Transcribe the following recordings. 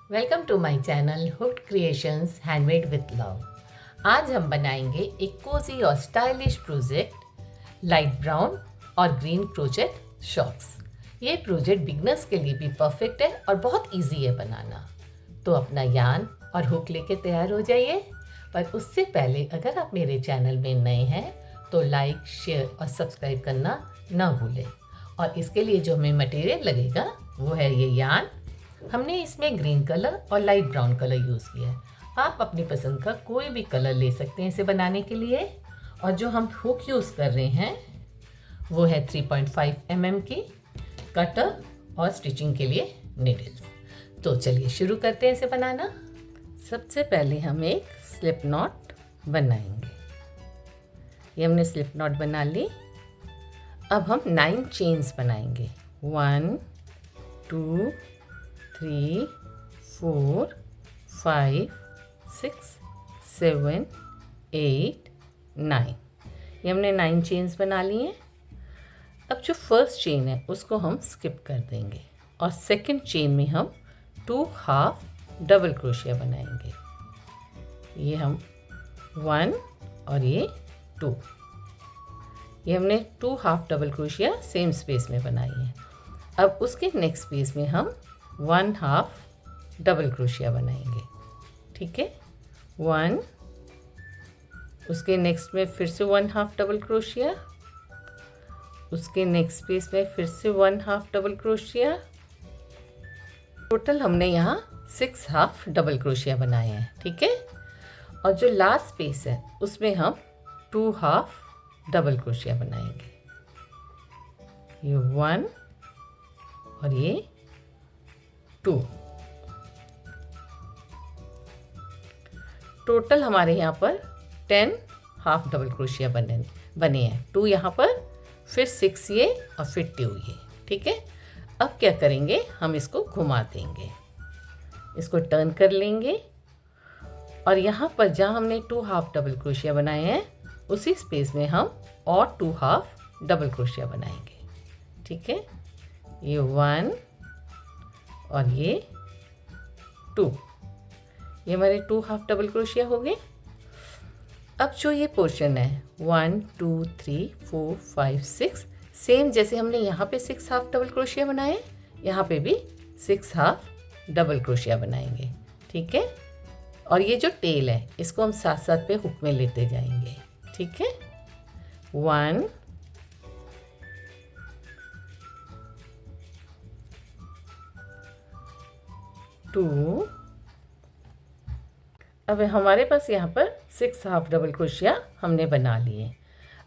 Welcome to my channel hooked creations handmade with love. आज हम बनाएंगे एक कोजी और स्टाइलिश प्रोजेक्ट लाइट ब्राउन और ग्रीन क्रोचेट शॉर्ट्स। ये प्रोजेक्ट बिगनर्स के लिए भी परफेक्ट है और बहुत इजी है बनाना। तो अपना यार्न और हुक लेके तैयार हो जाइए। पर उससे पहले अगर आप मेरे चैनल में नए हैं तो लाइक, शेयर और सब्सक्राइब करना ना भूलें। और इसके लिए जो हमें मटेरियल लगेगा वो है ये यार्न। हमने इसमें ग्रीन कलर और लाइट ब्राउन कलर यूज़ किया है। आप अपनी पसंद का कोई भी कलर ले सकते हैं इसे बनाने के लिए। और जो हम हुक यूज़ कर रहे हैं वो है 3.5 mm की कटर और स्टिचिंग के लिए नीडल्स। तो चलिए शुरू करते हैं इसे बनाना। सबसे पहले हम एक स्लिप नॉट बनाएंगे। ये हमने स्लिप नॉट बना ली। अब हम 9 चेन्स बनाएंगे। 1 2 3 4 5 6 7 8 9। ये हमने 9 चेन्स बना लिए हैं। अब जो फर्स्ट चेन है उसको हम स्किप कर देंगे और सेकंड चेन में हम 2 हाफ डबल क्रोशिया बनाएंगे। ये हम 1 और ये 2। ये हमने 2 half double crochet same space में बनाई है। अब उसके नेक्स्ट स्पेस में हम 1 हाफ डबल क्रोशिया बनाएंगे। ठीक है, 1, उसके नेक्स्ट में फिर से 1 हाफ डबल क्रोशिया, उसके नेक्स्ट स्पेस में फिर से 1 हाफ डबल क्रोशिया। टोटल हमने यहाँ 6 हाफ डबल क्रोशिया बनाए हैं। ठीक है, और जो लास्ट स्पेस है उसमें हम 2 हाफ डबल क्रोशिया बनाएंगे। ये 1 और ये 2। टोटल हमारे यहाँ पर 10 हाफ डबल क्रोशिया बने हैं। 2 यहाँ पर, फिर 6 ये और फिर 2 ये। ठीक है, अब क्या करेंगे, हम इसको घुमा देंगे, इसको टर्न कर लेंगे और यहाँ पर जहाँ हमने 2 हाफ डबल क्रोशिया बनाए हैं उसी स्पेस में हम और 2 हाफ डबल क्रोशिया बनाएंगे। ठीक है, ये 1 और ये 2। ये हमारे 2 हाफ डबल क्रोशिया हो गए। अब जो ये पोर्शन है 1 2 3 4 5 6, सेम जैसे हमने यहाँ पे 6 हाफ डबल क्रोशिया बनाए, यहाँ पे भी 6 हाफ डबल क्रोशिया बनाएंगे। ठीक है, और ये जो टेल है इसको हम साथ साथ पे हुक में लेते जाएंगे। ठीक है, 1 2। अब हमारे पास यहाँ पर 6 हाफ डबल क्रोशिया हमने बना लिए।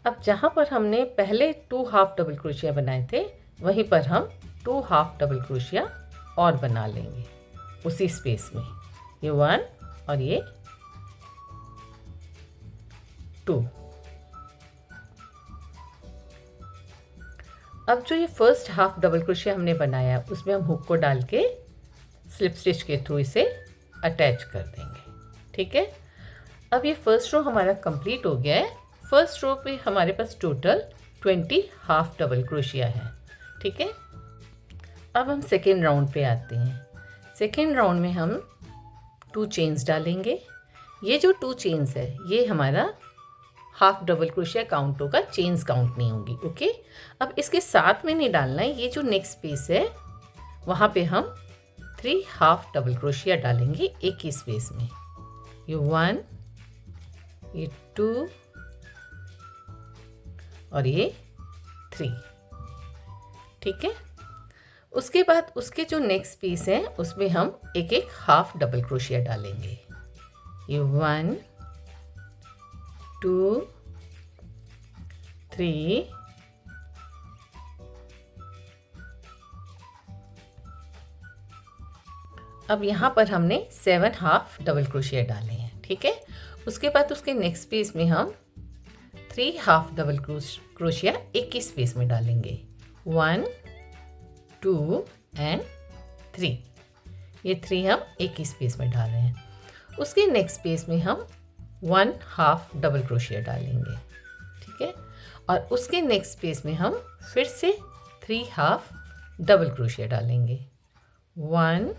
अब जहाँ पर हमने पहले 2 हाफ डबल क्रोशिया बनाए थे वहीं पर हम 2 हाफ डबल क्रोशिया और बना लेंगे उसी स्पेस में। ये 1 और ये 2। अब जो ये फर्स्ट हाफ डबल क्रोशिया हमने बनाया उसमें हम हुक को डाल के स्लिप स्टिच के थ्रू इसे अटैच कर देंगे। ठीक है, अब ये फर्स्ट रो हमारा कंप्लीट हो गया है। फर्स्ट रो पे हमारे पास टोटल 20 हाफ डबल क्रोशिया है। ठीक है, अब हम सेकेंड राउंड पे आते हैं। सेकेंड राउंड में हम 2 चेन्स डालेंगे। ये जो 2 चेन्स है ये हमारा हाफ डबल क्रोशिया काउंट होगा, चेन्स काउंट नहीं होगी। ओके, अब इसके साथ में नहीं डालना है। ये जो नेक्स्ट स्पेस है वहाँ पे हम 3 हाफ डबल क्रोशिया डालेंगे एक ही स्पेस में। ये 1, ये 2 और ये 3। ठीक है, उसके बाद उसके जो नेक्स्ट पीस है उसमें हम एक एक हाफ डबल क्रोशिया डालेंगे। ये 1 2 3 अब यहाँ पर हमने 7 हाफ डबल क्रोशिया डाले हैं। ठीक है, उसके बाद उसके नेक्स्ट स्पेस में हम 3 हाफ डबल क्रोशिया एक ही स्पेस में डालेंगे। 1 2 एंड 3। ये 3 हम एक ही स्पेस में डाल रहे हैं। उसके नेक्स्ट स्पेस में हम 1 हाफ डबल क्रोशिया डालेंगे। ठीक है, और उसके नेक्स्ट स्पेस में हम फिर से 3 हाफ डबल क्रोशिया डालेंगे। 1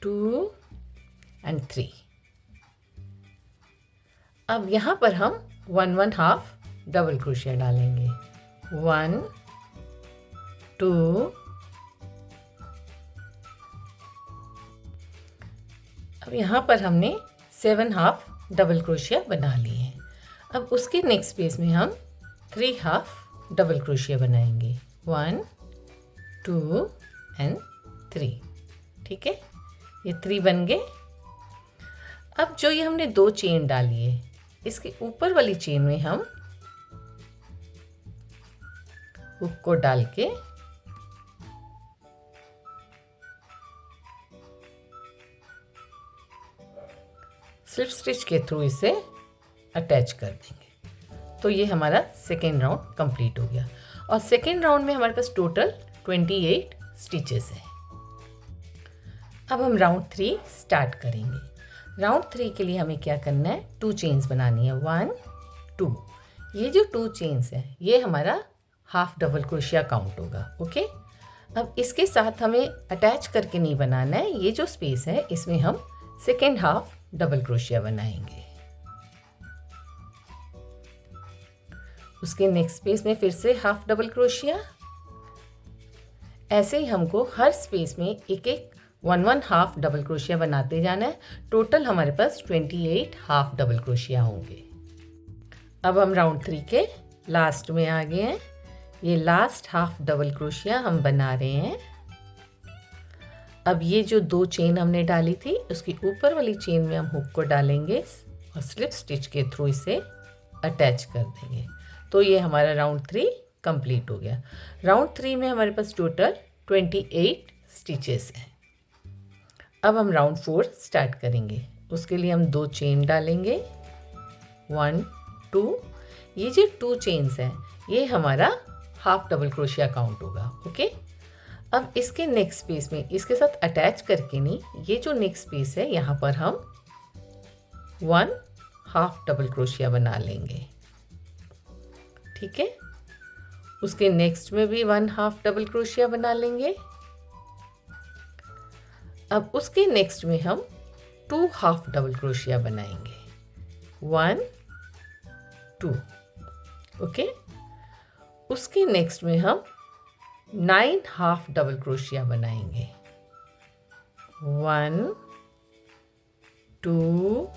2 and 3। अब यहाँ पर हम 1/2 डबल क्रोशिया डालेंगे। 1 2 अब यहाँ पर हमने 7/2 डबल क्रोशिया बना लिए हैं। अब उसके नेक्स्ट स्पेस में हम 3/2 डबल क्रोशिया बनाएंगे। 1 2 and 3। ठीक है, ये 3 बन गए। अब जो ये हमने 2 चेन डाली है, इसके ऊपर वाली चेन में हम हुक को डाल के स्लिप स्टिच के थ्रू इसे अटैच कर देंगे। तो ये हमारा सेकेंड राउंड कंप्लीट हो गया। और सेकेंड राउंड में हमारे पास टोटल 28 स्टिचेस हैं। अब हम राउंड 3 स्टार्ट करेंगे। राउंड 3 के लिए हमें क्या करना है, 2 चेन्स बनानी है। 1 2। ये जो 2 चेन्स हैं ये हमारा हाफ डबल क्रोशिया काउंट होगा। ओके, अब इसके साथ हमें अटैच करके नहीं बनाना है। ये जो स्पेस है इसमें हम सेकेंड हाफ डबल क्रोशिया बनाएंगे। उसके नेक्स्ट स्पेस में फिर से हाफ डबल क्रोशिया। ऐसे ही हमको हर स्पेस में एक एक 1/2 डबल क्रोशिया बनाते जाना है। टोटल हमारे पास 28 हाफ डबल क्रोशिया होंगे। अब हम राउंड 3 के लास्ट में आ गए हैं। ये लास्ट हाफ डबल क्रोशिया हम बना रहे हैं। अब ये जो 2 चेन हमने डाली थी उसकी ऊपर वाली चेन में हम हुक को डालेंगे और स्लिप स्टिच के थ्रू इसे अटैच कर देंगे। तो ये हमारा राउंड 3 कंप्लीट हो गया। राउंड 3 में हमारे पास टोटल 28 स्टिचेस हैं। अब हम राउंड 4 स्टार्ट करेंगे। उसके लिए हम 2 चेन डालेंगे। 1 2। ये जो 2 चेन्स हैं ये हमारा हाफ डबल क्रोशिया काउंट होगा। ओके, अब इसके नेक्स्ट स्पेस में इसके साथ अटैच करके नहीं, ये जो नेक्स्ट स्पेस है यहाँ पर हम 1/2 डबल क्रोशिया बना लेंगे। ठीक है, उसके नेक्स्ट में भी 1/2 डबल क्रोशिया बना लेंगे। अब उसके नेक्स्ट में हम 2 हाफ डबल क्रोशिया बनाएंगे। 1 2। ओके, उसके नेक्स्ट में हम 9 हाफ डबल क्रोशिया बनाएंगे। 1 2।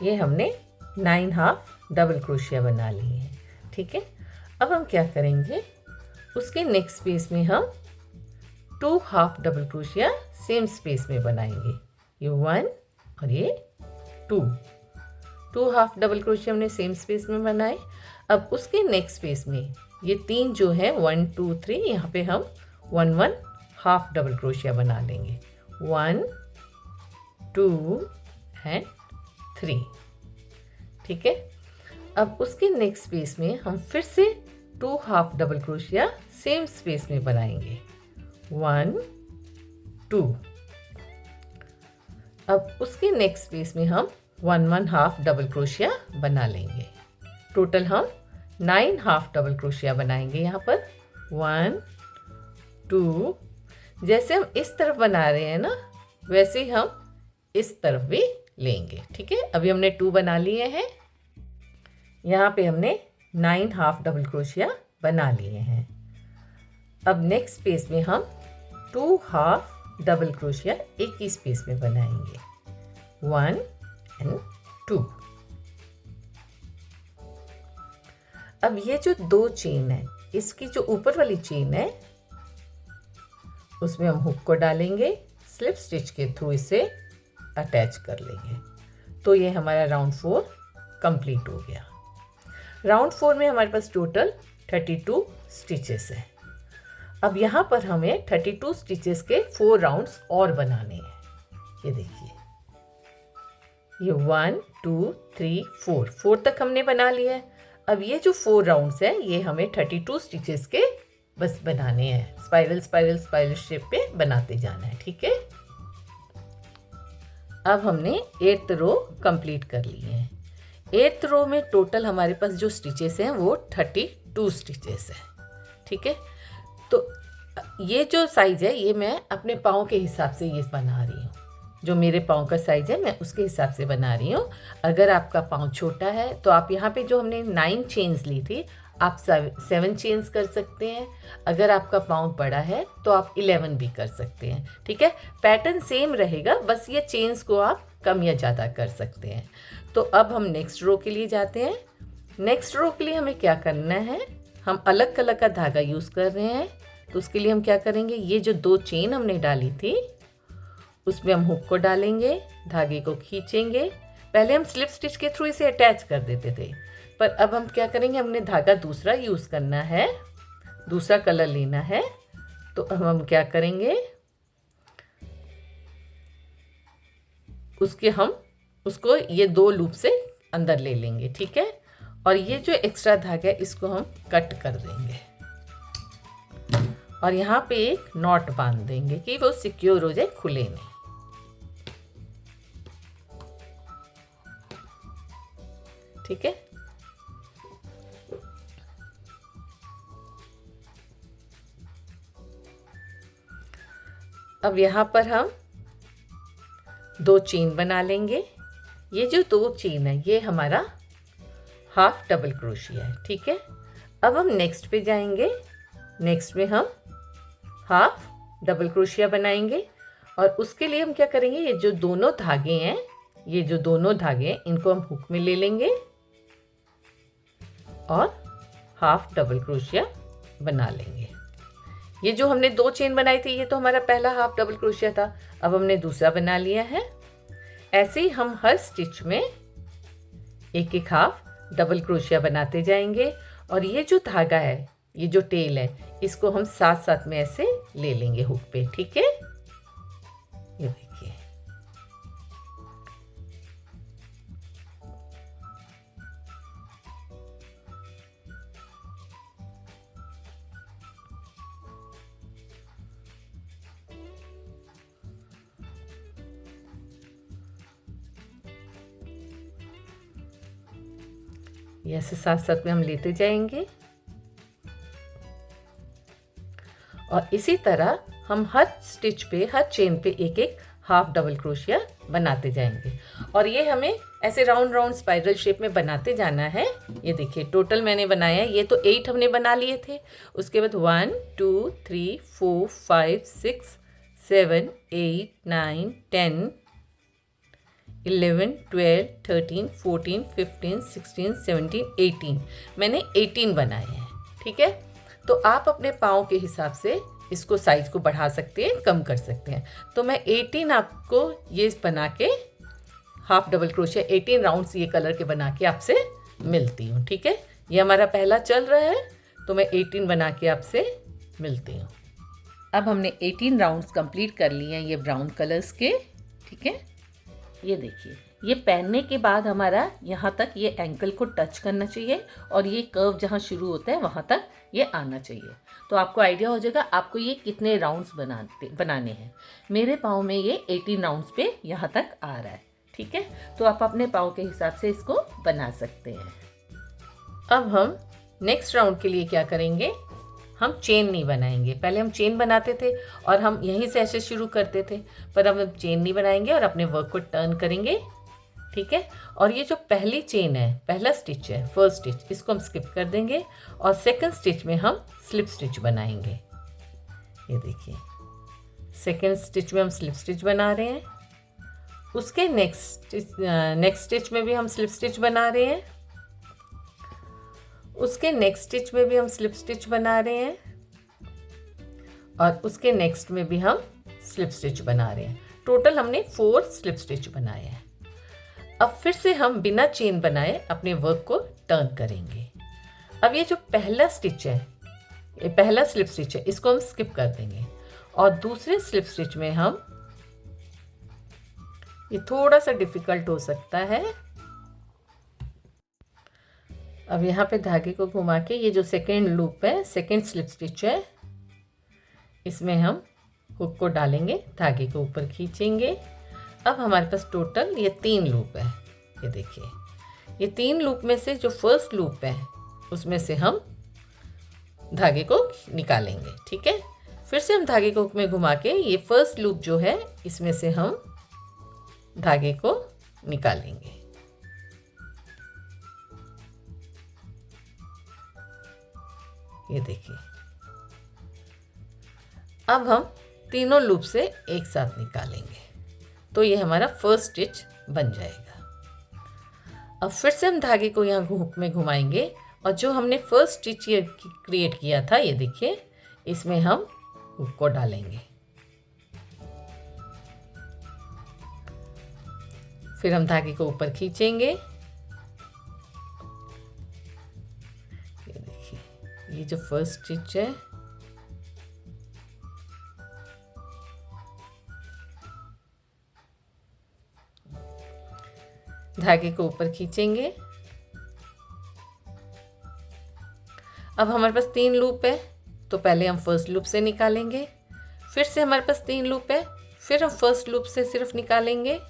ये हमने 9 हाफ डबल क्रोशिया बना लिए हैं। ठीक है, अब हम क्या करेंगे, उसके नेक्स्ट स्पेस में हम 2 half double crochet same space में बनाएंगे। ये 1 और ये 2 हाफ डबल क्रोशिया हमने सेम स्पेस में बनाए। अब उसके नेक्स्ट स्पेस में ये 3 जो है 1 2 3, यहाँ पे हम 1 हाफ डबल क्रोशिया बना लेंगे। 1 2 and 3। ठीक है, अब उसके नेक्स्ट स्पेस में हम फिर से 2 half double crochet same space में बनाएंगे। 1 2। अब उसके नेक्स्ट स्पेस में हम 1/2 डबल क्रोशिया बना लेंगे। टोटल हम 9 हाफ डबल क्रोशिया बनाएंगे यहाँ पर। 1 2। जैसे हम इस तरफ बना रहे हैं ना, वैसे ही हम इस तरफ भी लेंगे। ठीक है, अभी हमने 2 बना लिए हैं। यहाँ पे हमने 9 हाफ डबल क्रोशिया बना लिए हैं। अब नेक्स्ट स्पेस में हम 2 हाफ डबल क्रोशिया एक ही स्पेस में बनाएंगे। 1 and 2। अब ये जो 2 चेन है, इसकी जो ऊपर वाली चेन है उसमें हम हुक को डालेंगे, स्लिप स्टिच के थ्रू इसे अटैच कर लेंगे। तो ये हमारा राउंड 4 कंप्लीट हो गया। राउंड 4 में हमारे पास टोटल 32 स्टिचेस है। अब यहाँ पर हमें 32 स्टिचेस के 4 राउंड्स और बनाने हैं। ये देखिए, ये 1 2 3 4 तक हमने बना लिया है। अब ये जो 4 राउंड्स हैं ये हमें 32 स्टिचेस के बस बनाने हैं। स्पाइरल स्पाइरल स्पाइरल शेप पे बनाते जाना है। ठीक है, अब हमने 8th रो कंप्लीट कर ली है। 8th रो में टोटल हमारे पास जो स्टिचेस हैं वो 32 स्टिचेस हैं। ठीक है, तो ये जो साइज़ है ये मैं अपने पाँव के हिसाब से ये बना रही हूँ। जो मेरे पाँव का साइज़ है मैं उसके हिसाब से बना रही हूँ। अगर आपका पाँव छोटा है तो आप यहाँ पे जो हमने 9 चेन्स ली थी आप 7 चेन्स कर सकते हैं। अगर आपका पाँव बड़ा है तो आप 11 भी कर सकते हैं। ठीक है, पैटर्न सेम रहेगा, बस ये चेन्स को आप कम या ज़्यादा कर सकते हैं। तो अब हम नेक्स्ट रो के लिए जाते हैं। नेक्स्ट रो के लिए हमें क्या करना है, हम अलग कलर का धागा यूज़ कर रहे हैं। तो उसके लिए हम क्या करेंगे, ये जो 2 चेन हमने डाली थी उसमें हम हुक को डालेंगे, धागे को खींचेंगे। पहले हम स्लिप स्टिच के थ्रू इसे अटैच कर देते थे, पर अब हम क्या करेंगे, हमने धागा दूसरा यूज़ करना है, दूसरा कलर लेना है। तो अब हम क्या करेंगे, उसको ये 2 लूप से अंदर ले लेंगे। ठीक है, और ये जो एक्स्ट्रा धागा है इसको हम कट कर देंगे और यहाँ पे एक नॉट बांध देंगे कि वो सिक्योर हो जाए, खुले नहीं। ठीक है, अब यहाँ पर हम 2 चेन बना लेंगे। ये जो 2 चेन है ये हमारा हाफ डबल क्रोशिया है। ठीक है, अब हम नेक्स्ट पे जाएंगे। नेक्स्ट में हम हाफ डबल क्रोशिया बनाएंगे और उसके लिए हम क्या करेंगे, ये जो दोनों धागे हैं इनको हम हुक में ले लेंगे और हाफ डबल क्रोशिया बना लेंगे। ये जो हमने 2 चेन बनाई थी ये तो हमारा पहला हाफ डबल क्रोशिया था, अब हमने दूसरा बना लिया है। ऐसे ही हम हर स्टिच में एक एक हाफ डबल क्रोशिया बनाते जाएंगे और ये जो धागा है, ये जो टेल है, इसको हम साथ साथ में ऐसे ले लेंगे हुक पे। ठीक है, ये देखिए, ये ऐसे साथ साथ में हम लेते जाएंगे और इसी तरह हम हर स्टिच पे, हर चेन पे एक एक हाफ डबल क्रोशिया बनाते जाएंगे और ये हमें ऐसे राउंड राउंड स्पाइरल शेप में बनाते जाना है। ये देखिए टोटल मैंने बनाया है, ये तो 8 हमने बना लिए थे। उसके बाद 1 2 3 4 5 6 7 8 9 10 11 12 13 14 15 16 17 18 मैंने 18 बनाए हैं। ठीक है, तो आप अपने पाँव के हिसाब से इसको साइज को बढ़ा सकते हैं, कम कर सकते हैं। तो मैं 18 आपको ये बना के हाफ डबल क्रोशिया 18 राउंड्स ये कलर के बना के आपसे मिलती हूँ। ठीक है, ये हमारा पहला चल रहा है तो मैं 18 बना के आपसे मिलती हूँ। अब हमने 18 राउंड्स कंप्लीट कर लिए हैं ये ब्राउन कलर्स के। ठीक है, ये देखिए, ये पहनने के बाद हमारा यहाँ तक ये एंकल को टच करना चाहिए और ये कर्व जहाँ शुरू होता है वहाँ तक ये आना चाहिए। तो आपको आइडिया हो जाएगा आपको ये कितने राउंड्स बनाने हैं। मेरे पाँव में ये 18 राउंड्स पे यहाँ तक आ रहा है। ठीक है, तो आप अपने पाँव के हिसाब से इसको बना सकते हैं। अब हम नेक्स्ट राउंड के लिए क्या करेंगे, हम चेन नहीं बनाएंगे। पहले हम चेन बनाते थे और हम यहीं से ऐसे शुरू करते थे, पर अब हम चेन नहीं बनाएंगे और अपने वर्क को टर्न करेंगे। ठीक है, और ये जो पहली चेन है, पहला स्टिच है, फर्स्ट स्टिच, इसको हम स्किप कर देंगे और सेकंड स्टिच में हम स्लिप स्टिच बनाएंगे। ये देखिए, सेकंड स्टिच में हम स्लिप स्टिच बना रहे हैं। उसके नेक्स्ट स्टिच में भी हम स्लिप स्टिच बना रहे हैं। उसके नेक्स्ट स्टिच में भी हम स्लिप स्टिच बना रहे हैं और उसके नेक्स्ट में भी हम स्लिप स्टिच बना रहे हैं। टोटल हमने 4 स्लिप स्टिच बनाए हैं। अब फिर से हम बिना चेन बनाए अपने वर्क को टर्न करेंगे। अब ये जो पहला स्टिच है, ये पहला स्लिप स्टिच है, इसको हम स्किप कर देंगे और दूसरे स्लिप स्टिच में हम, ये थोड़ा सा डिफिकल्ट हो सकता है। अब यहाँ पे धागे को घुमा के ये जो सेकेंड लूप है, सेकेंड स्लिप स्टिच है, इसमें हम हुक को डालेंगे, धागे को ऊपर खींचेंगे। अब हमारे पास टोटल ये 3 लूप है। ये देखिए, ये 3 लूप में से जो फर्स्ट लूप है उसमें से हम धागे को निकालेंगे। ठीक है, फिर से हम धागे को हुक में घुमा के ये फर्स्ट लूप जो है इसमें से हम धागे को निकालेंगे। ये देखिए, अब हम तीनों लूप से एक साथ निकालेंगे तो ये हमारा फर्स्ट स्टिच बन जाएगा। अब फिर से हम धागे को यहाँ हुक में घुमाएंगे और जो हमने फर्स्ट स्टिच ये क्रिएट किया था, ये देखिए, इसमें हम हुक को डालेंगे। फिर हम धागे को ऊपर खींचेंगे। ये देखिए, ये जो फर्स्ट स्टिच है धागे को ऊपर खींचेंगे। अब हमारे पास 3 लूप है तो पहले हम फर्स्ट लूप से निकालेंगे। फिर से हमारे पास 3 लूप है, फिर हम फर्स्ट लूप से सिर्फ निकालेंगे।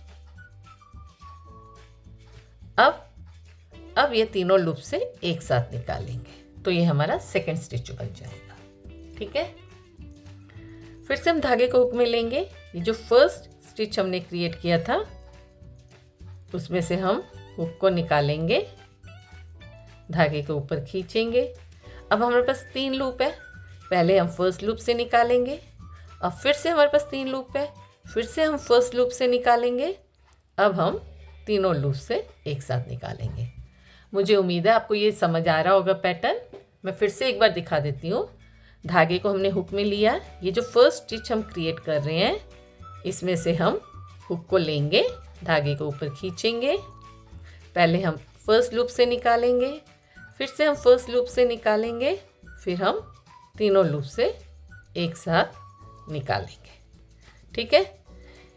अब ये तीनों लूप से एक साथ निकालेंगे तो ये हमारा सेकंड स्टिच बन जाएगा। ठीक है, फिर से हम धागे को हुक में लेंगे। ये जो फर्स्ट स्टिच हमने क्रिएट किया था उसमें से हम हुक को निकालेंगे, धागे को ऊपर खींचेंगे। अब हमारे पास 3 लूप है, पहले हम फर्स्ट लूप से निकालेंगे। अब फिर से हमारे पास 3 लूप है, फिर से हम फर्स्ट लूप से निकालेंगे। अब हम तीनों लूप से एक साथ निकालेंगे। मुझे उम्मीद है आपको ये समझ आ रहा होगा पैटर्न। मैं फिर से एक बार दिखा देती हूँ। धागे को हमने हुक में लिया, ये जो फर्स्ट स्टिच हम क्रिएट कर रहे हैं इसमें से हम हुक को लेंगे, धागे को ऊपर खींचेंगे। पहले हम फर्स्ट लूप से निकालेंगे, फिर से हम फर्स्ट लूप से निकालेंगे, फिर हम तीनों लूप से एक साथ निकालेंगे। ठीक है,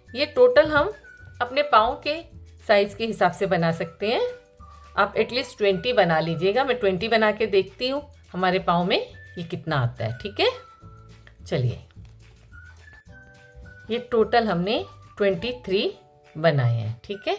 ये टोटल हम अपने पाँव के साइज़ के हिसाब से बना सकते हैं। आप एटलीस्ट 20 बना लीजिएगा। मैं 20 बना के देखती हूँ हमारे पाँव में ये कितना आता है। ठीक है, चलिए, ये टोटल हमने 23 बनाए हैं। ठीक है,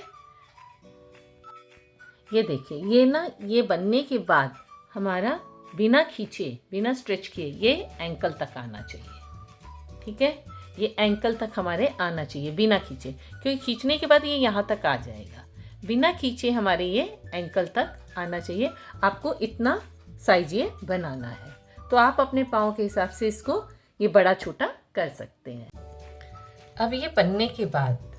ये देखिए, ये ना ये बनने के बाद हमारा बिना खींचे, बिना स्ट्रेच किए ये एंकल तक आना चाहिए। ठीक है, ये एंकल तक हमारे आना चाहिए बिना खींचे, क्योंकि खींचने के बाद ये यहाँ तक आ जाएगा। बिना खींचे हमारे ये एंकल तक आना चाहिए। आपको इतना साइज ये बनाना है, तो आप अपने पाँव के हिसाब से इसको ये बड़ा छोटा कर सकते हैं। अब ये बनने के बाद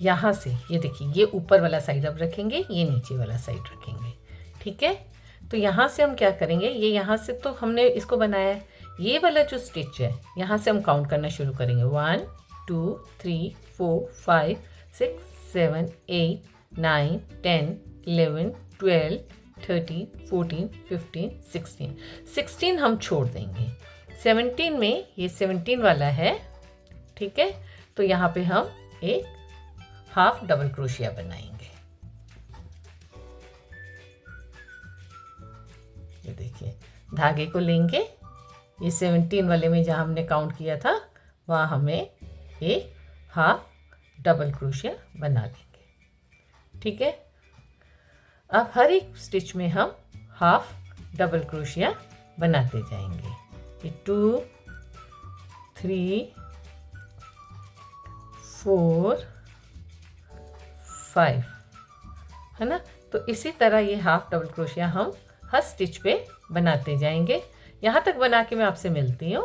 यहाँ से ये देखिए, ये ऊपर वाला साइड अब रखेंगे, ये नीचे वाला साइड रखेंगे। ठीक है, तो यहाँ से हम क्या करेंगे, ये यहाँ से तो हमने इसको बनाया है, ये वाला जो स्टिच है यहाँ से हम काउंट करना शुरू करेंगे। 1 2 3 4 5 6 7 8 9 10 11 12 13 14 15 16 16 हम छोड़ देंगे। 17 में ये 17 वाला है। ठीक है, तो यहाँ पे हम एक हाफ डबल क्रोशिया बनाएंगे। ये देखिए, धागे को लेंगे, ये 17 वाले में जहाँ हमने काउंट किया था वहाँ हमें एक हाफ डबल क्रोशिया बना देंगे। ठीक है, अब हर एक स्टिच में हम हाफ डबल क्रोशिया बनाते जाएंगे। ये 2 3 4 5 है ना। तो इसी तरह ये हाफ डबल क्रोशिया हम हर स्टिच पे बनाते जाएंगे। यहाँ तक बना के मैं आपसे मिलती हूँ।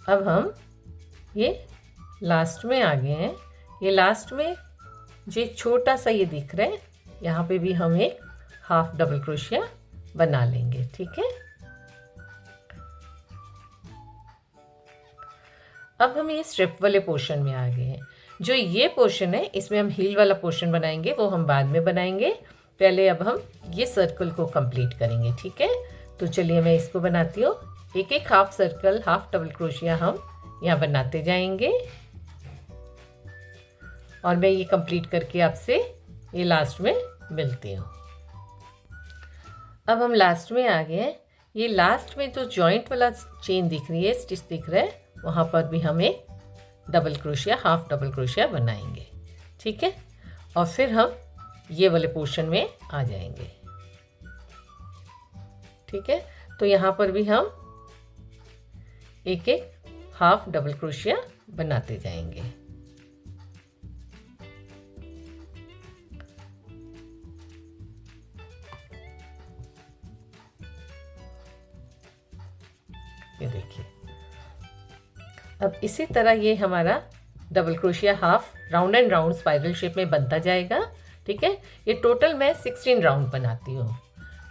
अब हम ये लास्ट में आ गए हैं। ये लास्ट में जो एक छोटा सा ये दिख रहा है, यहाँ पे भी हम एक हाफ डबल क्रोशिया बना लेंगे। ठीक है, अब हम ये स्ट्रिप वाले पोर्शन में आ गए हैं। जो ये पोर्शन है इसमें हम हील वाला पोर्शन बनाएंगे, वो हम बाद में बनाएंगे। पहले अब हम ये सर्कल को कंप्लीट करेंगे। ठीक है, तो चलिए मैं इसको बनाती हूँ। एक एक half circle, half double crochet हम यहाँ बनाते जाएंगे और मैं ये कंप्लीट करके आपसे ये लास्ट में मिलती हूँ। अब हम लास्ट में आ गए हैं। ये लास्ट में जो जॉइंट वाला चेन दिख रही है, स्टिच दिख रहा है, वहाँ पर भी हम एक double crochet, half double crochet बनाएंगे। ठीक है, और फिर हम ये वाले पोर्शन में आ जाएंगे। ठीक है, तो यहाँ पर भी हम एक एक हाफ डबल क्रोशिया बनाते जाएंगे। ये देखिए, अब इसी तरह ये हमारा double crochet half round and round spiral shape में बनता जाएगा। ठीक है, ये टोटल मैं 16 राउंड बनाती हूँ,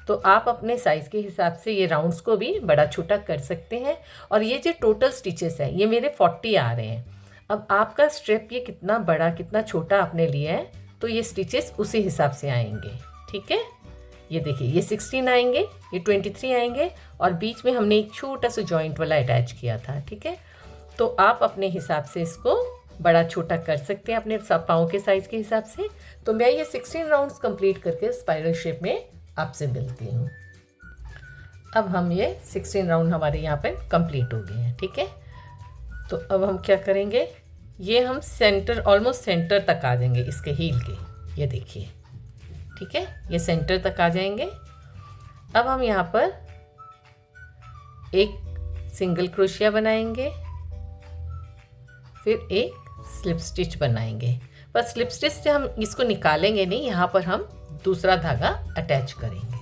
तो आप अपने साइज़ के हिसाब से ये राउंड्स को भी बड़ा छोटा कर सकते हैं। और ये जो टोटल स्टिचेस है ये मेरे 40 आ रहे हैं। अब आपका स्ट्रिप ये कितना बड़ा कितना छोटा आपने लिया है तो ये स्टिचेस उसी हिसाब से आएंगे। ठीक है, ये देखिए, ये 16 आएंगे, ये 23 आएंगे और बीच में हमने एक छोटा सा जॉइंट वाला अटैच किया था। ठीक है, तो आप अपने हिसाब से इसको बड़ा छोटा कर सकते हैं अपने पाँव के साइज़ के हिसाब से। तो मैं ये 16 राउंड्स कंप्लीट करके स्पाइरल शेप में आपसे मिलती हूँ। अब हम ये 16 राउंड हमारे यहाँ पे कंप्लीट हो गए हैं। ठीक है, तो अब हम क्या करेंगे, ये हम सेंटर, ऑलमोस्ट सेंटर तक आ जाएंगे इसके हील के। ये देखिए, ठीक है, ये सेंटर तक आ जाएंगे। अब हम यहाँ पर एक सिंगल क्रोशिया बनाएंगे, फिर एक स्लिप स्टिच बनाएंगे। पर स्लिप स्टिच से हम इसको निकालेंगे नहीं, यहाँ पर हम दूसरा धागा अटैच करेंगे।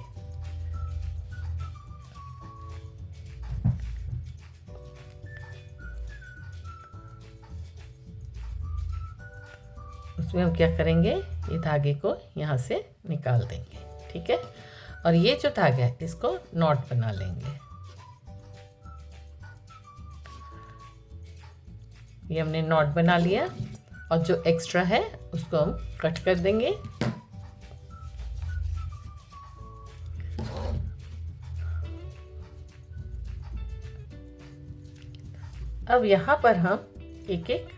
उसमें हम क्या करेंगे, ये धागे को यहाँ से निकाल देंगे। ठीक है, और ये जो धागा है इसको नॉट बना लेंगे। ये हमने नॉट बना लिया और जो एक्स्ट्रा है उसको हम कट कर देंगे। अब यहाँ पर हम एक एक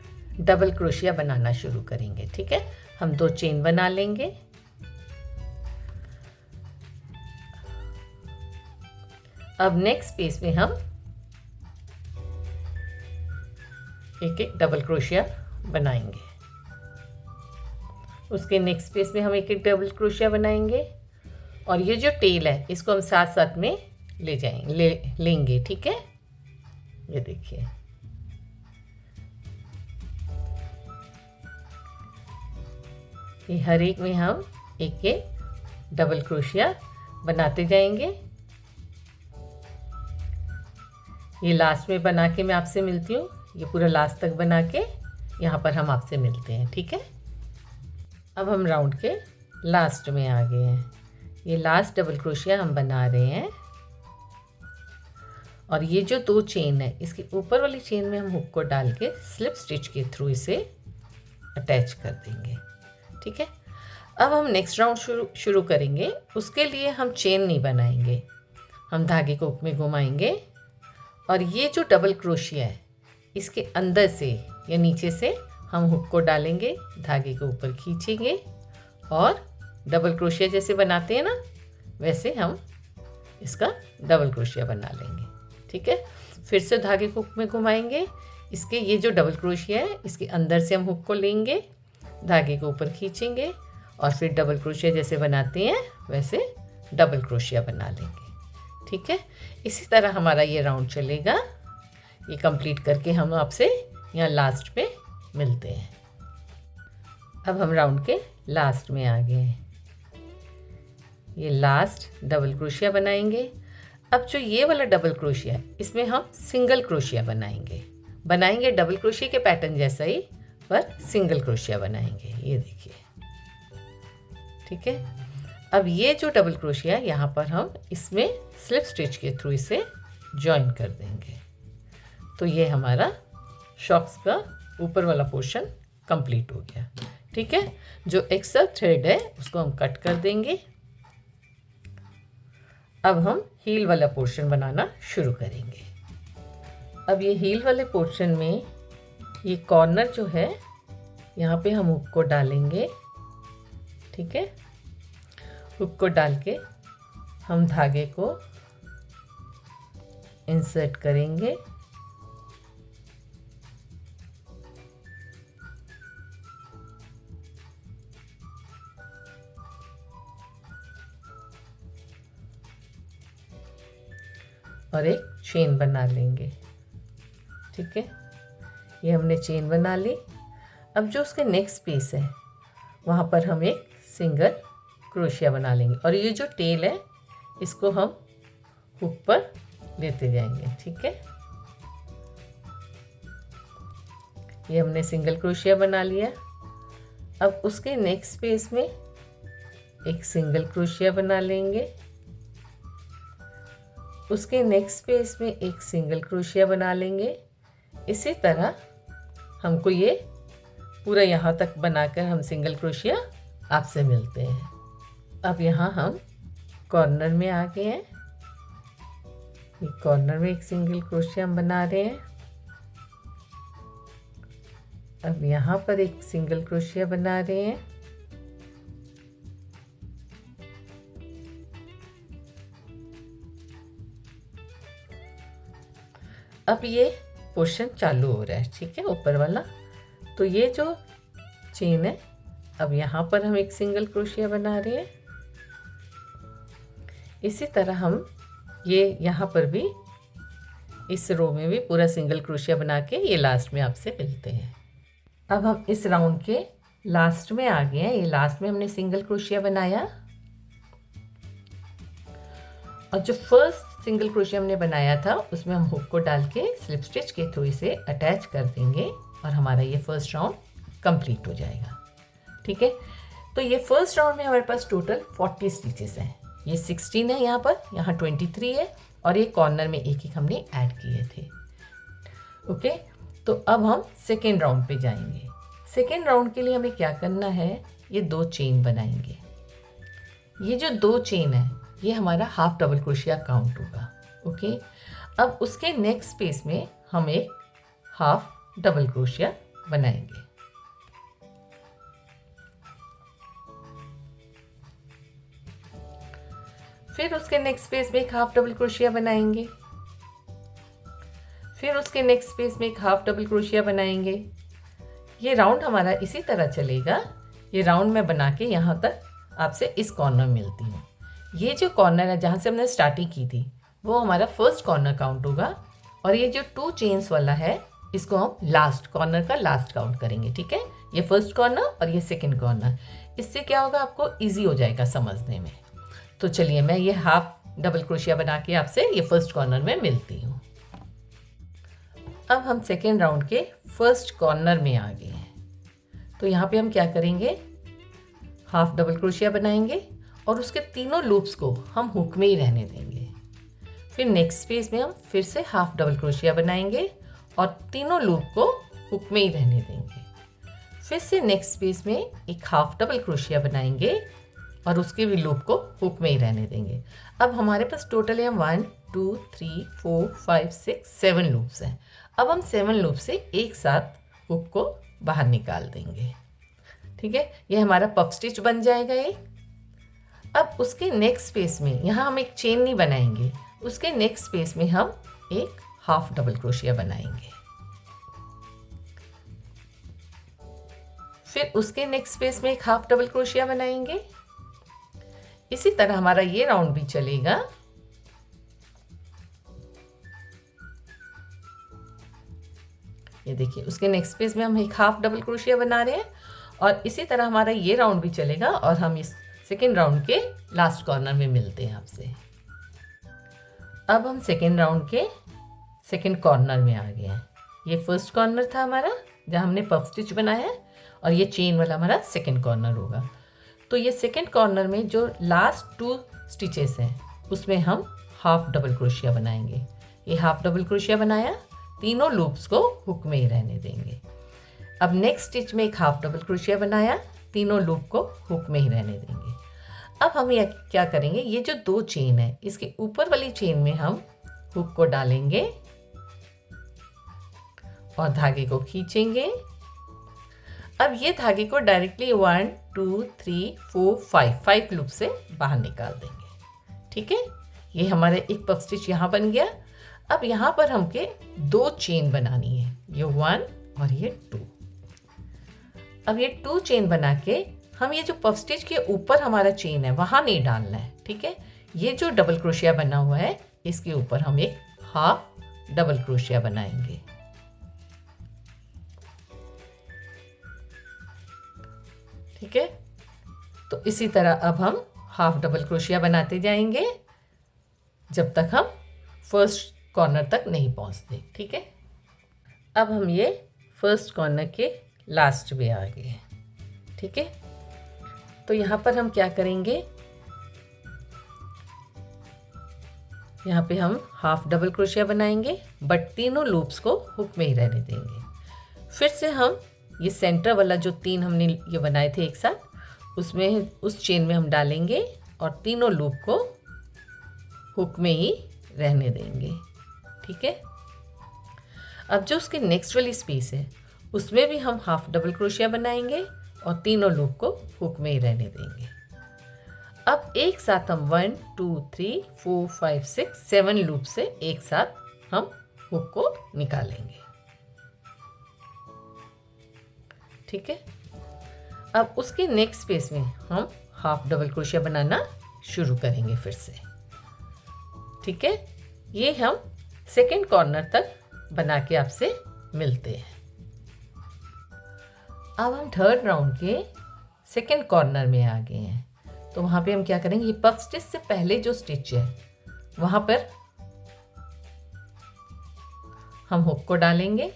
डबल क्रोशिया बनाना शुरू करेंगे। ठीक है, हम 2 चेन बना लेंगे। अब नेक्स्ट पेज में हम एक एक डबल क्रोशिया बनाएंगे। उसके नेक्स्ट पेज में हम एक एक डबल क्रोशिया बनाएंगे और ये जो टेल है इसको हम साथ साथ में लेंगे। ठीक है, ये देखिए, ये हर एक में हम एक एक डबल क्रोशिया बनाते जाएंगे। ये लास्ट में बना के मैं आपसे मिलती हूँ। ये पूरा लास्ट तक बना के यहाँ पर हम आपसे मिलते हैं। ठीक है, अब हम राउंड के लास्ट में आ गए हैं। ये लास्ट डबल क्रोशिया हम बना रहे हैं और ये जो 2 चेन है इसके ऊपर वाली चेन में हम हुक को डाल के स्लिप स्टिच के थ्रू इसे अटैच कर देंगे। ठीक है, अब हम नेक्स्ट राउंड शुरू करेंगे। उसके लिए हम चेन नहीं बनाएंगे, हम धागे को हुक में घुमाएंगे और ये जो डबल क्रोशिया है इसके अंदर से या नीचे से हम हुक को डालेंगे, धागे को ऊपर खींचेंगे और डबल क्रोशिया जैसे बनाते हैं ना वैसे हम इसका डबल क्रोशिया बना लेंगे। ठीक है, फिर से धागे को हुक में घुमाएंगे, इसके ये जो डबल क्रोशिया है इसके अंदर से हम हुक को लेंगे, धागे को ऊपर खींचेंगे और फिर डबल क्रोशिया जैसे बनाते हैं वैसे डबल क्रोशिया बना लेंगे। ठीक है, इसी तरह हमारा ये राउंड चलेगा। ये कंप्लीट करके हम आपसे यहाँ लास्ट में मिलते हैं। अब हम राउंड के लास्ट में आ गए हैं। ये लास्ट डबल क्रोशिया बनाएंगे। अब जो ये वाला डबल क्रोशिया है इसमें हम सिंगल क्रोशिया बनाएंगे डबल क्रोशिया के पैटर्न जैसा ही, पर सिंगल क्रोशिया बनाएंगे। ये देखिए, ठीक है। अब ये जो डबल क्रोशिया है यहाँ पर हम इसमें स्लिप स्टिच के थ्रू इसे जॉइन कर देंगे। तो ये हमारा शॉक्स का ऊपर वाला पोर्शन कंप्लीट हो गया। ठीक है, जो एक्स्ट्रा थ्रेड है उसको हम कट कर देंगे। अब हम हील वाला पोर्शन बनाना शुरू करेंगे। अब ये हील वाले पोर्शन में ये कॉर्नर जो है यहाँ पे हम हुक को डालेंगे। ठीक है, हुक को डाल के हम धागे को इंसर्ट करेंगे। और एक चेन बना लेंगे। ठीक है, ये हमने चेन बना ली। अब जो उसके नेक्स्ट पीस है वहाँ पर हम एक सिंगल क्रोशिया बना लेंगे और ये जो टेल है इसको हम हुक पर लेते जाएंगे। ठीक है, ये हमने सिंगल क्रोशिया बना लिया। अब उसके नेक्स्ट पेज में एक सिंगल क्रोशिया बना लेंगे, उसके नेक्स्ट पेज में एक सिंगल क्रोशिया बना लेंगे। इसी तरह हमको ये पूरा यहाँ तक बनाकर हम सिंगल क्रोशिया आपसे मिलते हैं। अब यहाँ हम कॉर्नर में आ गए हैं, ये कॉर्नर में एक सिंगल क्रोशिया हम बना रहे हैं। अब यहाँ पर एक सिंगल क्रोशिया बना रहे हैं। अब ये पोर्शन चालू हो रहा है, ठीक है, ऊपर वाला। तो ये जो चेन है, अब यहाँ पर हम एक सिंगल क्रोशिया बना रहे हैं। इसी तरह हम ये यहाँ पर भी इस रो में भी पूरा सिंगल क्रोशिया बना के ये लास्ट में आपसे मिलते हैं। अब हम इस राउंड के लास्ट में आ गए हैं। ये लास्ट में हमने सिंगल क्रोशिया बनाया और जो फर्स्ट सिंगल क्रोशिया हमने बनाया था उसमें हम हुक को डाल के स्लिप स्टिच के थ्रू इसे अटैच कर देंगे और हमारा ये फर्स्ट राउंड कंप्लीट हो जाएगा। ठीक है, तो ये फर्स्ट राउंड में हमारे पास टोटल 40 स्टिचेस हैं। ये 16 है यहाँ पर, यहाँ 23 है और ये कॉर्नर में एक एक हमने ऐड किए थे। ओके, तो अब हम सेकेंड राउंड पे जाएंगे। सेकेंड राउंड के लिए हमें क्या करना है, ये 2 चेन बनाएंगे। ये जो 2 चेन है ये हमारा हाफ डबल क्रोशिया काउंट होगा। ओके, अब उसके नेक्स्ट स्पेस में हम एक हाफ डबल क्रोशिया बनाएंगे। फिर उसके नेक्स्ट स्पेस में एक हाफ डबल क्रोशिया बनाएंगे। फिर उसके नेक्स्ट स्पेस में एक हाफ डबल क्रोशिया बनाएंगे। ये राउंड हमारा इसी तरह चलेगा। ये राउंड मैं बना के यहाँ तक आपसे इस कॉर्नर मिलती हूँ। ये जो कॉर्नर है जहाँ से हमने स्टार्टिंग की थी वो हमारा फर्स्ट कॉर्नर काउंट होगा और ये जो 2 चेन्स वाला है इसको हम लास्ट कॉर्नर का लास्ट काउंट करेंगे। ठीक है, ये फर्स्ट कॉर्नर और ये सेकेंड कॉर्नर। इससे क्या होगा, आपको ईजी हो जाएगा समझने में। तो चलिए मैं ये हाफ डबल क्रोशिया बना के आपसे ये फर्स्ट कॉर्नर में मिलती हूँ। अब हम सेकेंड राउंड के फर्स्ट कॉर्नर में आ गए हैं। तो यहाँ पे हम क्या करेंगे, हाफ डबल क्रोशिया बनाएंगे और उसके तीनों लूप्स को हम हुक में ही रहने देंगे। फिर नेक्स्ट स्पेस में हम फिर से हाफ डबल क्रोशिया बनाएंगे और तीनों लूप को हुक में ही रहने देंगे। फिर से नेक्स्ट स्पेस में एक हाफ डबल क्रोशिया बनाएंगे और उसके भी लूप को हुक में ही रहने देंगे। अब हमारे पास टोटल है 1 2 3 4 5 6 7 लूप्स हैं। अब हम 7 लूप से एक साथ हुक को बाहर निकाल देंगे। ठीक है, ये हमारा पफ स्टिच बन जाएगा एक। अब उसके नेक्स्ट स्पेस में यहाँ हम एक चेन नहीं बनाएंगे, उसके नेक्स्ट स्पेस में हम एक हाफ डबल क्रोशिया बनाएंगे। फिर उसके नेक्स्ट स्पेस में एक हाफ डबल क्रोशिया बनाएंगे। इसी तरह हमारा ये राउंड भी चलेगा। ये देखिए, उसके नेक्स्ट स्पेस में हम एक हाफ डबल क्रोशिया बना रहे हैं और इसी तरह हमारा ये राउंड भी चलेगा और हम इस सेकेंड राउंड के लास्ट कॉर्नर में मिलते हैं आपसे। अब हम सेकेंड राउंड के सेकेंड कॉर्नर में आ गए हैं। ये फर्स्ट कॉर्नर था हमारा जहाँ हमने पफ स्टिच बनाया है और ये चेन वाला हमारा सेकेंड कॉर्नर होगा। तो ये सेकेंड कॉर्नर में जो लास्ट 2 स्टिचेस हैं उसमें हम हाफ डबल क्रोशिया बनाएंगे। ये हाफ डबल क्रोशिया बनाया, तीनों लूप्स को हुक में ही रहने देंगे। अब नेक्स्ट स्टिच में एक हाफ डबल क्रोशिया बनाया, तीनों लूप को हुक में ही रहने देंगे। अब हम ये क्या करेंगे, ये जो 2 चेन है इसके ऊपर वाली चेन में हम हुक को डालेंगे और धागे को खींचेंगे। अब ये धागे को डायरेक्टली 1 2 3 4 5 लूप से बाहर निकाल देंगे। ठीक है, ये हमारा एक पफ स्टिच यहाँ बन गया। अब यहाँ पर हमके 2 चेन बनानी है, ये 1 और ये 2। अब ये 2 चेन बना के हम ये जो पफ स्टिच के ऊपर हमारा चेन है वहाँ नहीं डालना है। ठीक है, ये जो डबल क्रोशिया बना हुआ है इसके ऊपर हम एक हाफ डबल क्रोशिया बनाएंगे। ठीक है। तो इसी तरह अब हम हाफ डबल क्रोशिया बनाते जाएंगे जब तक हम फर्स्ट कॉर्नर तक नहीं पहुंचते। ठीक है। अब हम ये फर्स्ट कॉर्नर के लास्ट में आ गए हैं। ठीक है। तो यहाँ पर हम क्या करेंगे, यहाँ पे हम हाफ डबल क्रोशिया बनाएंगे बट तीनों लूप्स को हुक में ही रहने देंगे। फिर से हम ये सेंटर वाला जो 3 हमने ये बनाए थे एक साथ, उसमें उस चेन में हम डालेंगे और तीनों लूप को हुक में ही रहने देंगे। ठीक है। अब जो उसके नेक्स्ट वाली स्पेस है उसमें भी हम हाफ डबल क्रोशिया बनाएंगे और तीनों लूप को हुक में ही रहने देंगे। अब एक साथ हम 1 2 3 4 5 6 7 लूप से एक साथ हम हुक को निकालेंगे। ठीक है। अब उसके नेक्स्ट स्पेस में हम हाफ डबल क्रोशिया बनाना शुरू करेंगे फिर से। ठीक है। ये हम सेकेंड कॉर्नर तक बना के आपसे मिलते हैं। अब हम थर्ड राउंड के सेकेंड कॉर्नर में आ गए हैं। तो वहाँ पे हम क्या करेंगे, ये पफ स्टिच से पहले जो स्टिच है वहाँ पर हम हुक को डालेंगे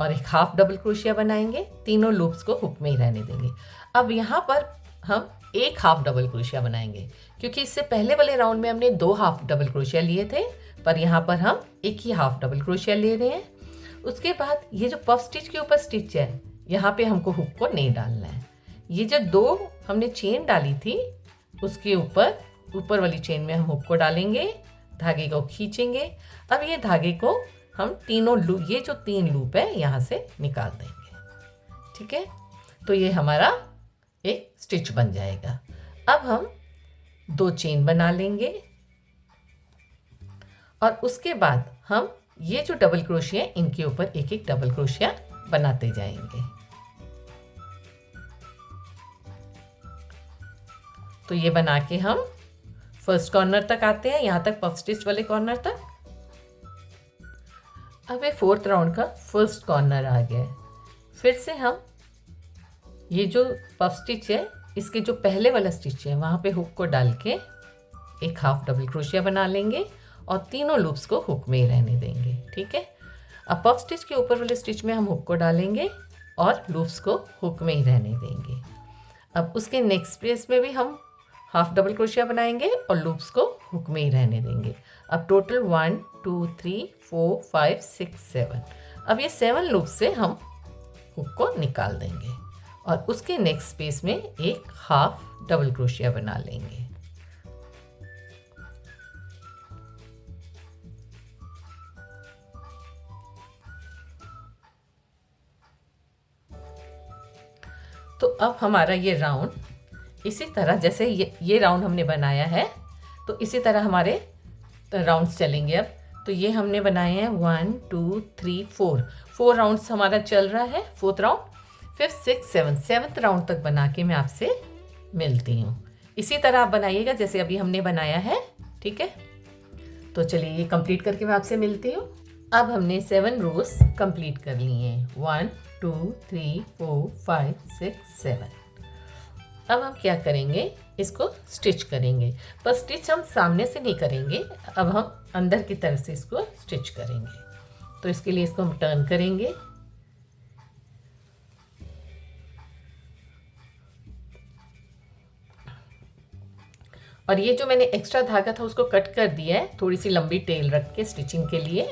और एक हाफ डबल क्रोशिया बनाएंगे, तीनों लूप्स को हुक में ही रहने देंगे। अब यहाँ पर हम एक हाफ डबल क्रोशिया बनाएंगे क्योंकि इससे पहले वाले राउंड में हमने 2 हाफ डबल क्रोशिया लिए थे, पर यहाँ पर हम एक ही हाफ डबल क्रोशिया ले रहे हैं। उसके बाद ये जो पफ स्टिच के ऊपर स्टिच है यहाँ पे हमको हुक को नहीं डालना है। ये जो 2 हमने चेन डाली थी उसके ऊपर वाली चेन में हम हुक को डालेंगे, धागे को खींचेंगे। अब ये धागे को हम तीनों लूप, ये जो 3 लूप है यहाँ से निकाल देंगे। ठीक है। तो ये हमारा एक स्टिच बन जाएगा। अब हम 2 चेन बना लेंगे और उसके बाद हम ये जो डबल क्रोशिया है इनके ऊपर एक एक डबल क्रोशिया बनाते जाएंगे। तो ये बना के हम फर्स्ट कॉर्नर तक आते हैं, यहाँ तक पफ स्टिच वाले कॉर्नर तक। अब ये फोर्थ राउंड का फर्स्ट कॉर्नर आ गया है। फिर से हम ये जो पफ स्टिच है इसके जो पहले वाला स्टिच है वहाँ पे हुक को डाल के एक हाफ डबल क्रोशिया बना लेंगे और तीनों लूप्स को हुक में ही रहने देंगे। ठीक है। अब पफ स्टिच के ऊपर वाले स्टिच में हम हुक को डालेंगे और लूप्स को हुक में ही रहने देंगे। अब उसके नेक्स्ट स्पेस में भी हम हाफ डबल क्रोशिया बनाएंगे और लूप्स को हुक में ही रहने देंगे। अब टोटल 1 2 3 4 5 6 7, अब ये 7 लूप से हम हुक को निकाल देंगे और उसके नेक्स्ट स्पेस में एक हाफ डबल क्रोशिया बना लेंगे। तो अब हमारा ये राउंड इसी तरह, जैसे ये राउंड हमने बनाया है तो इसी तरह हमारे राउंड्स चलेंगे। अब तो ये हमने बनाए हैं 1 2 3 4 राउंड्स हमारा चल रहा है। Fourth round, fifth, six, seventh round तक बना के मैं आपसे मिलती हूँ। इसी तरह आप बनाइएगा जैसे अभी हमने बनाया है। ठीक है। तो चलिए ये कंप्लीट करके मैं आपसे मिलती हूँ। अब हमने 7 रोज कंप्लीट कर लिए हैं, 1 2 3 4 5 6 7। अब हम क्या करेंगे, इसको स्टिच करेंगे, पर स्टिच हम सामने से नहीं करेंगे, अब हम अंदर की तरफ से इसको स्टिच करेंगे। तो इसके लिए इसको हम टर्न करेंगे और ये जो मैंने एक्स्ट्रा धागा था उसको कट कर दिया है, थोड़ी सी लंबी टेल रख के स्टिचिंग के लिए।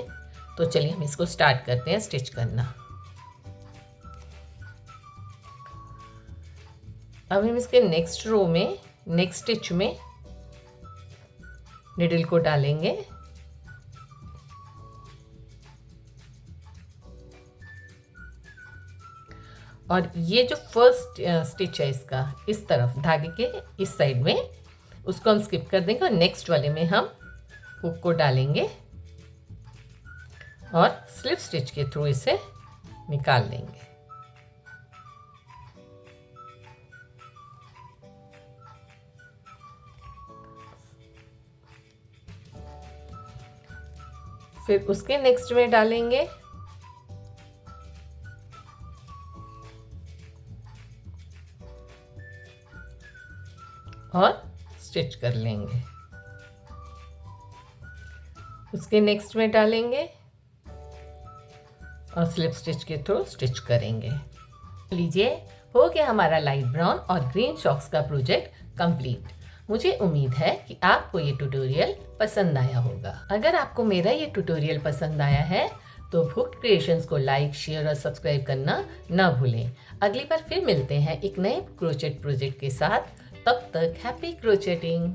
तो चलिए हम इसको स्टार्ट करते हैं स्टिच करना। अब हम इसके नेक्स्ट रो में नेक्स्ट स्टिच में निडल को डालेंगे और ये जो फर्स्ट स्टिच है इसका इस तरफ धागे के इस साइड में, उसको हम स्किप कर देंगे और नेक्स्ट वाले में हम हुक को डालेंगे और स्लिप स्टिच के थ्रू इसे निकाल लेंगे। फिर उसके नेक्स्ट में डालेंगे और स्टिच कर लेंगे। उसके नेक्स्ट में डालेंगे और स्लिप स्टिच के थ्रू स्टिच करेंगे। लीजिए, हो गया हमारा लाइट ब्राउन और ग्रीन शॉक्स का प्रोजेक्ट कंप्लीट। मुझे उम्मीद है कि आपको ये ट्यूटोरियल पसंद आया होगा। अगर आपको मेरा ये ट्यूटोरियल पसंद आया है तो हुक्ड क्रिएशंस को लाइक, शेयर और सब्सक्राइब करना ना भूलें। अगली बार फिर मिलते हैं एक नए क्रोचेट प्रोजेक्ट के साथ। तब तक हैप्पी क्रोचेटिंग।